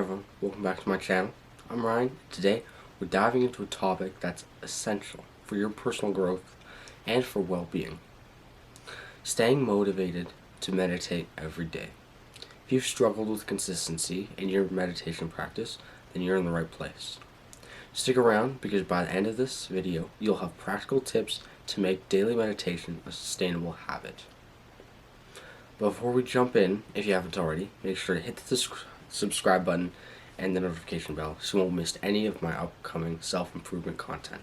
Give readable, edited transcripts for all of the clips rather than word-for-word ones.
Everyone, welcome back to my channel. I'm Ryan. Today we're diving into a topic that's essential for your personal growth and for well-being. Staying motivated to meditate every day. If you've struggled with consistency in your meditation practice, then you're in the right place. Stick around because by the end of this video, you'll have practical tips to make daily meditation a sustainable habit. Before we jump in, if you haven't already, make sure to hit the subscribe button and the notification bell so you won't miss any of my upcoming self-improvement content.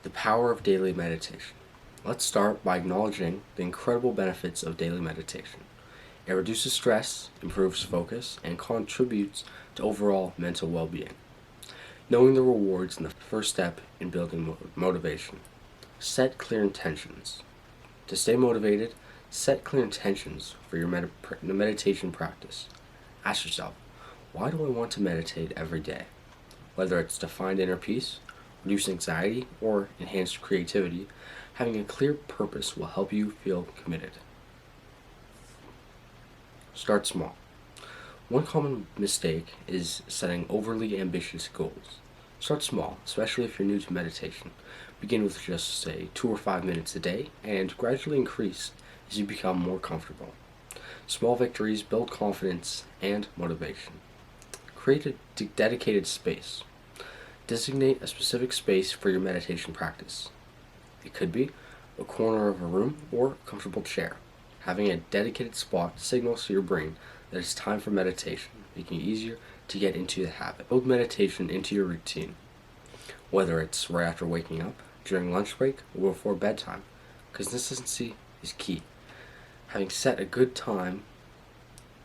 The power of daily meditation. Let's start by acknowledging the incredible benefits of daily meditation. It reduces stress, improves focus, and contributes to overall mental well-being. Knowing the rewards is the first step in building motivation. Set clear intentions. To stay motivated, set clear intentions for your meditation practice. Ask yourself, why do I want to meditate every day? Whether it's to find inner peace, reduce anxiety, or enhance creativity, having a clear purpose will help you feel committed. Start small. One common mistake is setting overly ambitious goals. Start small, especially if you're new to meditation. Begin with just, say, 2 or 5 minutes a day, and gradually increase as you become more comfortable. Small victories build confidence and motivation. Create a dedicated space. Designate a specific space for your meditation practice. It could be a corner of a room or a comfortable chair. Having a dedicated spot signals to your brain that it's time for meditation, making it easier to get into the habit. Build meditation into your routine, whether it's right after waking up, during lunch break, or before bedtime. Consistency is key. Having set a good time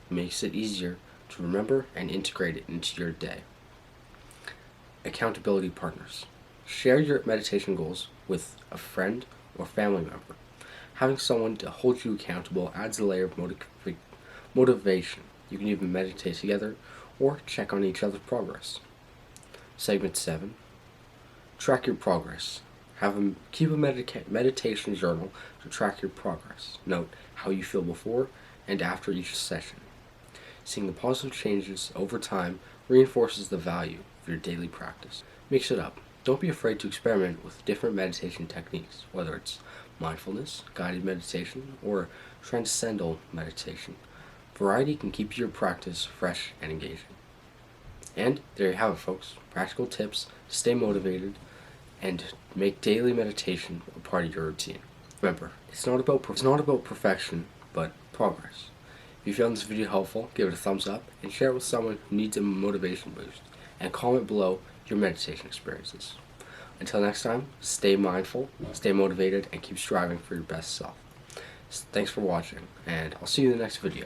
makes it easier to remember and integrate it into your day. Accountability partners. Share your meditation goals with a friend or family member. Having someone to hold you accountable adds a layer of motivation. You can even meditate together or check on each other's progress. Segment 7. Track your progress. Keep a meditation journal to track your progress. Note how you feel before and after each session. Seeing the positive changes over time reinforces the value of your daily practice. Mix it up. Don't be afraid to experiment with different meditation techniques, whether it's mindfulness, guided meditation, or transcendental meditation. Variety can keep your practice fresh and engaging. And there you have it, folks. Practical tips to stay motivated and make daily meditation a part of your routine. Remember, it's not about perfection, but progress. If you found this video helpful, give it a thumbs up and share it with someone who needs a motivation boost. And comment below your meditation experiences. Until next time, stay mindful, stay motivated, and keep striving for your best self. Thanks for watching, and I'll see you in the next video.